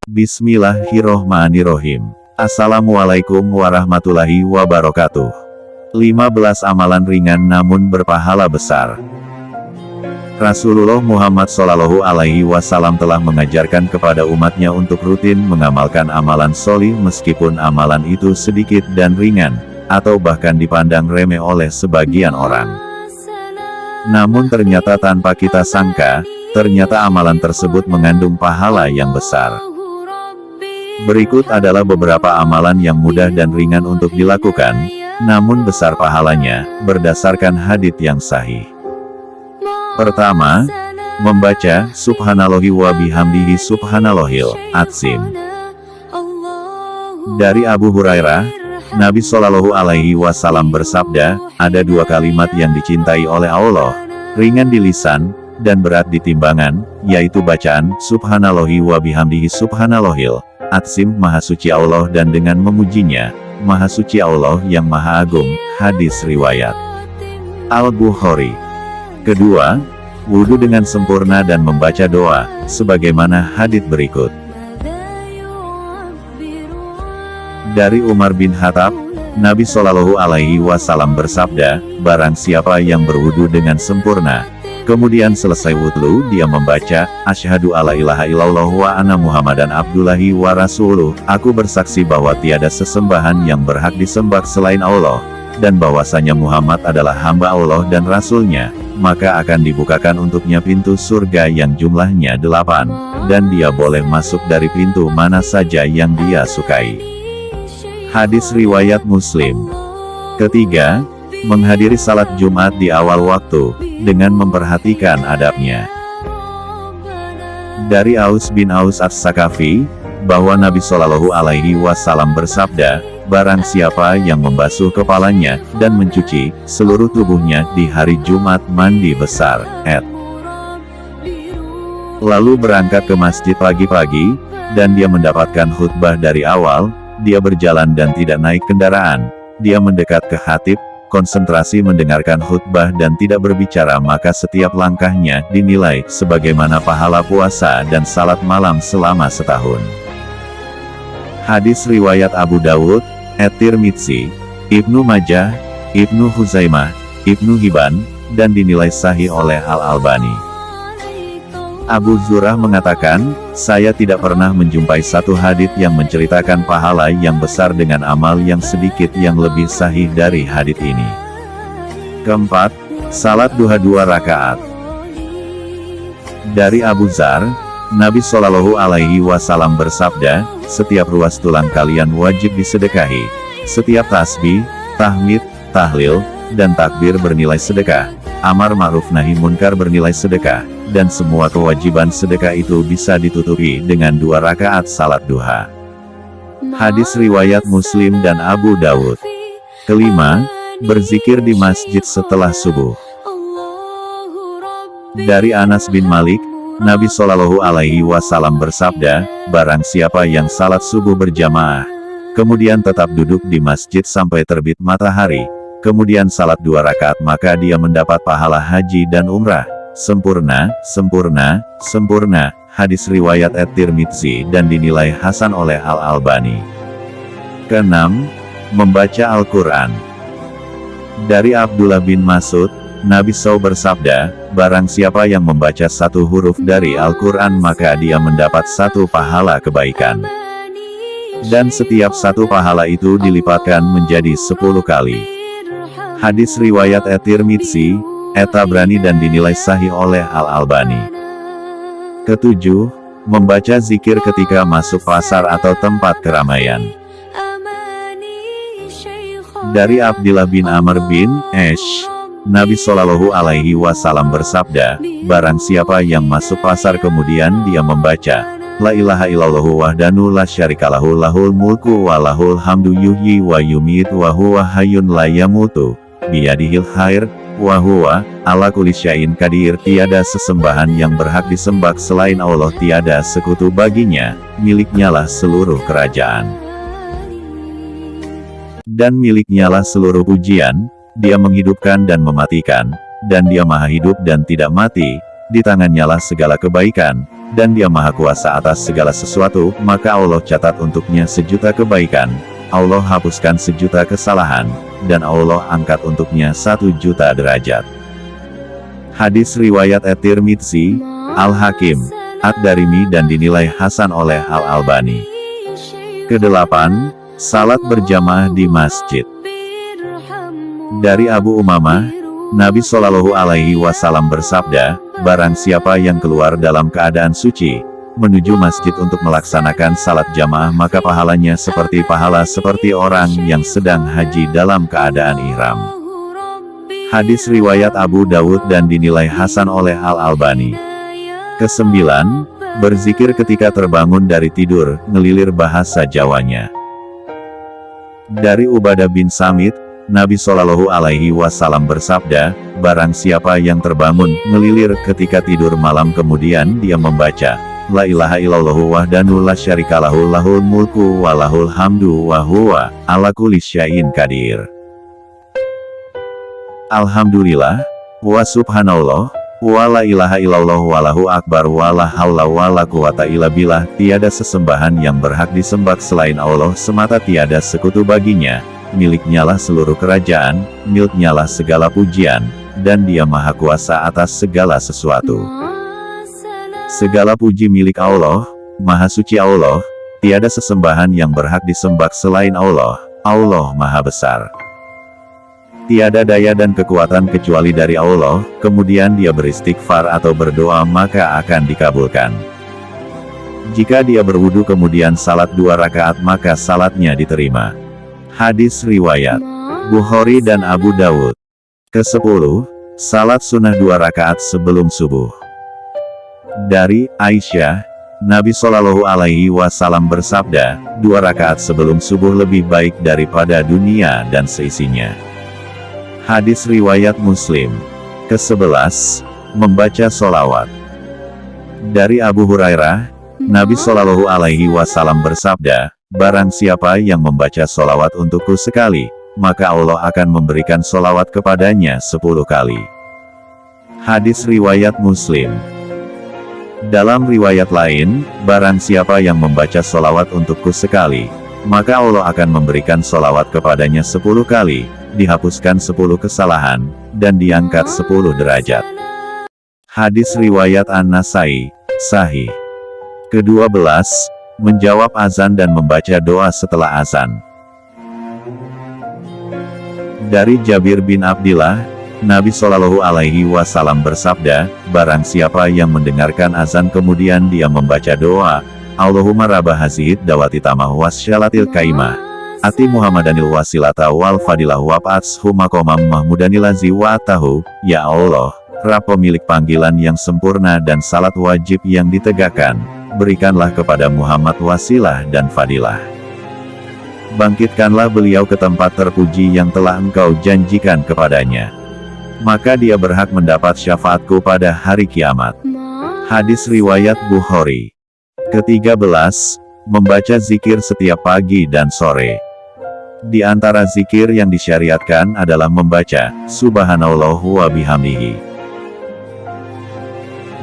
Bismillahirrohmanirrohim. Assalamualaikum warahmatullahi wabarakatuh. 15 amalan ringan namun berpahala besar. Rasulullah Muhammad SAW telah mengajarkan kepada umatnya untuk rutin mengamalkan amalan sholih meskipun amalan itu sedikit dan ringan, atau bahkan dipandang remeh oleh sebagian orang. Namun ternyata tanpa kita sangka, ternyata amalan tersebut mengandung pahala yang besar. Berikut adalah beberapa amalan yang mudah dan ringan untuk dilakukan, namun besar pahalanya, berdasarkan hadits yang sahih. Pertama, membaca Subhanallahi wa bihamdihi subhanallahil azim. Dari Abu Hurairah, Nabi Shallallahu Alaihi Wasallam bersabda, ada dua kalimat yang dicintai oleh Allah, ringan di lisan, dan berat di timbangan, yaitu bacaan Subhanallahi wa bihamdihi subhanallahil azim, Maha Suci Allah dan dengan memujinya, Maha Suci Allah yang Maha Agung. Hadis riwayat Al-Bukhari. Kedua, wudhu dengan sempurna dan membaca doa, sebagaimana hadits berikut. Dari Umar bin Khattab, Nabi Shallallahu Alaihi Wasallam bersabda, barang siapa yang berwudhu dengan sempurna, kemudian selesai wudhu dia membaca, Asyhadu alla ilaha illallah wa anna Muhammadan abdullahi wa rasuluh, aku bersaksi bahwa tiada sesembahan yang berhak disembah selain Allah, dan bahwasanya Muhammad adalah hamba Allah dan Rasulnya, maka akan dibukakan untuknya pintu surga yang jumlahnya 8, dan dia boleh masuk dari pintu mana saja yang dia sukai. Hadis riwayat Muslim. Ketiga, menghadiri salat Jumat di awal waktu, dengan memperhatikan adabnya. Dari Aus bin Aus As-Sakafi, bahwa Nabi Shallallahu Alaihi Wasallam bersabda, barang siapa yang membasuh kepalanya, dan mencuci seluruh tubuhnya di hari Jumat mandi besar, lalu berangkat ke masjid pagi-pagi, dan dia mendapatkan khutbah dari awal, dia berjalan dan tidak naik kendaraan, dia mendekat ke khatib, konsentrasi mendengarkan khutbah dan tidak berbicara, maka setiap langkahnya dinilai sebagaimana pahala puasa dan salat malam selama setahun. Hadis riwayat Abu Dawud, At-Tirmidzi, Ibnu Majah, Ibnu Huzaimah, Ibnu Hibban, dan dinilai sahih oleh Al-Albani. Abu Zur'ah mengatakan, saya tidak pernah menjumpai satu hadits yang menceritakan pahala yang besar dengan amal yang sedikit yang lebih sahih dari hadits ini. Keempat, salat duha 2 rakaat. Dari Abu Dzar, Nabi Shallallahu Alaihi Wasallam bersabda, setiap ruas tulang kalian wajib disedekahi. Setiap tasbih, tahmid, tahlil, dan takbir bernilai sedekah. Amar ma'ruf nahi munkar bernilai sedekah, dan semua kewajiban sedekah itu bisa ditutupi dengan 2 rakaat salat duha. Hadis riwayat Muslim dan Abu Dawud. Kelima, berzikir di masjid setelah subuh. Dari Anas bin Malik, Nabi Shallallahu Alaihi Wasallam bersabda, barang siapa yang salat subuh berjamaah, kemudian tetap duduk di masjid sampai terbit matahari, kemudian salat 2 rakaat, maka dia mendapat pahala haji dan umrah, sempurna, sempurna, sempurna. Hadis riwayat At-Tirmidzi dan dinilai hasan oleh Al-Albani. Keenam, membaca Al-Quran. Dari Abdullah bin Mas'ud, Nabi SAW bersabda, barang siapa yang membaca 1 huruf dari Al-Quran maka dia mendapat 1 pahala kebaikan. Dan setiap 1 pahala itu dilipatkan menjadi 10 kali. Hadis riwayat At-Tirmidzi, At-Tabrani dan dinilai sahih oleh Al-Albani. Ketujuh, membaca zikir ketika masuk pasar atau tempat keramaian. Dari Abdillah bin Amr bin Ash, Nabi Shallallahu Alaihi Wasallam bersabda, barang siapa yang masuk pasar kemudian dia membaca, La ilaha illallahu wahdanu la syarikalahu lahul mulku wa lahul hamdu yuhyi wa yumit wa huwa hayyun la yamutu, biyadihil khair, wa huwa ala kulli syai'in qadir. Tiada sesembahan yang berhak disembah selain Allah, tiada sekutu baginya, miliknyalah seluruh kerajaan, dan miliknyalah seluruh pujian. Dia menghidupkan dan mematikan, dan dia maha hidup dan tidak mati, di tangannya lah segala kebaikan, dan Dia Maha Kuasa atas segala sesuatu, maka Allah catat untuknya 1.000.000 kebaikan, Allah hapuskan 1.000.000 kesalahan, dan Allah angkat untuknya 1.000.000 derajat. Hadis riwayat At-Tirmidzi, Al-Hakim, Ad-Darimi dan dinilai hasan oleh Al-Albani. Kedelapan, salat berjamaah di masjid. Dari Abu Umamah, Nabi Shallallahu Alaihi Wasallam bersabda, barang siapa yang keluar dalam keadaan suci, menuju masjid untuk melaksanakan salat jamaah maka pahalanya seperti orang yang sedang haji dalam keadaan ihram. Hadis riwayat Abu Dawud dan dinilai hasan oleh Al-Albani. Kesembilan, berzikir ketika terbangun dari tidur, ngelilir bahasa Jawanya. Dari Ubadah bin Samit, Nabi Shallallahu Alaihi Wasallam bersabda, barang siapa yang terbangun, ngelilir ketika tidur malam kemudian dia membaca, La ilaha illallah wahdahu la syarikalahu lahul mulku wa lahul hamdu wa huwa ala kulli syai'in qadir. Alhamdulillah, wa subhanallah, wa la ilaha illallah walahu akbar wa la haula wa la quwata illa billah. Tiada sesembahan yang berhak disembah selain Allah semata, tiada sekutu baginya. Miliknya lah seluruh kerajaan, miliknya lah segala pujian, dan Dia Maha Kuasa atas segala sesuatu. Segala puji milik Allah, Maha Suci Allah, tiada sesembahan yang berhak disembah selain Allah, Allah Maha Besar. Tiada daya dan kekuatan kecuali dari Allah, kemudian dia beristighfar atau berdoa maka akan dikabulkan. Jika dia berwudu kemudian salat 2 rakaat maka salatnya diterima. Hadis riwayat Bukhari dan Abu Dawud. Ke-10, salat sunnah 2 rakaat sebelum subuh. Dari Aisyah, Nabi Shallallahu Alaihi Wasallam bersabda, 2 rakaat sebelum subuh lebih baik daripada dunia dan seisinya. Hadis riwayat Muslim. Ke-11, membaca sholawat. Dari Abu Hurairah, Nabi Shallallahu Alaihi Wasallam bersabda, barang siapa yang membaca sholawat untukku sekali, maka Allah akan memberikan sholawat kepadanya 10 kali. Hadis riwayat Muslim. Dalam riwayat lain, barang siapa yang membaca sholawat untukku sekali, maka Allah akan memberikan sholawat kepadanya 10 kali, dihapuskan 10 kesalahan, dan diangkat 10 derajat. Hadis riwayat An-Nasai, Sahih. Ke-12, menjawab azan dan membaca doa setelah azan. Dari Jabir bin Abdillah, Nabi Shallallahu Alaihi Wasallam bersabda, barang siapa yang mendengarkan azan kemudian dia membaca doa, Allahumma rabba hazid dawati tamah wasyalatil kaimah, ati Muhammadanil wasilata wal fadilah wab'atshu maqamam mahmudanil lazi wa'atahu, ya Allah, Rabb pemilik panggilan yang sempurna dan salat wajib yang ditegakkan, berikanlah kepada Muhammad wasilah dan fadilah. Bangkitkanlah beliau ke tempat terpuji yang telah Engkau janjikan kepadanya. Maka dia berhak mendapat syafaatku pada hari kiamat. Hadis riwayat Bukhari. Ke-13, membaca zikir setiap pagi dan sore. Di antara zikir yang disyariatkan adalah membaca Subhanallah wa bihamdihi.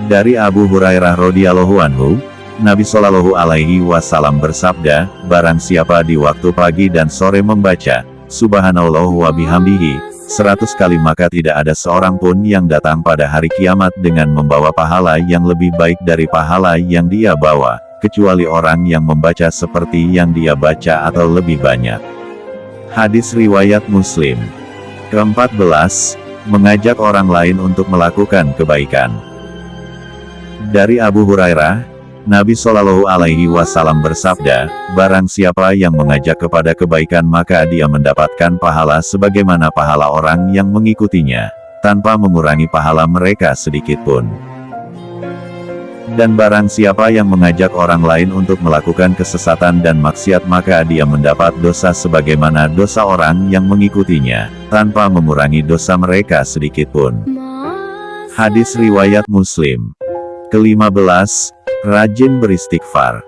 Dari Abu Hurairah radhiyallahu anhu, Nabi Shallallahu Alaihi Wasallam bersabda, barang siapa di waktu pagi dan sore membaca Subhanallah wa bihamdihi 100 kali maka tidak ada seorang pun yang datang pada hari kiamat dengan membawa pahala yang lebih baik dari pahala yang dia bawa, kecuali orang yang membaca seperti yang dia baca atau lebih banyak. Hadis riwayat Muslim. Ke-14, mengajak orang lain untuk melakukan kebaikan. Dari Abu Hurairah, Nabi Shallallahu Alaihi Wasallam bersabda, barang siapa yang mengajak kepada kebaikan maka dia mendapatkan pahala sebagaimana pahala orang yang mengikutinya, tanpa mengurangi pahala mereka sedikitpun. Dan barang siapa yang mengajak orang lain untuk melakukan kesesatan dan maksiat maka dia mendapat dosa sebagaimana dosa orang yang mengikutinya, tanpa mengurangi dosa mereka sedikitpun. Hadis riwayat Muslim. Ke-15, rajin beristighfar.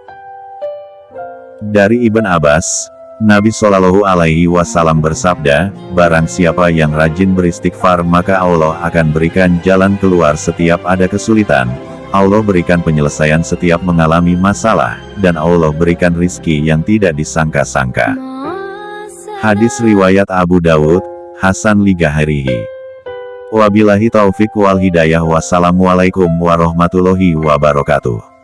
Dari Ibn Abbas, Nabi Shallallahu Alaihi Wasallam bersabda, barang siapa yang rajin beristighfar maka Allah akan berikan jalan keluar setiap ada kesulitan. Allah berikan penyelesaian setiap mengalami masalah, dan Allah berikan rizki yang tidak disangka-sangka. Hadis riwayat Abu Dawud, Hasan li Ghairihi. Wabillahi taufik wal hidayah. Wassalamualaikum warahmatullahi wabarakatuh.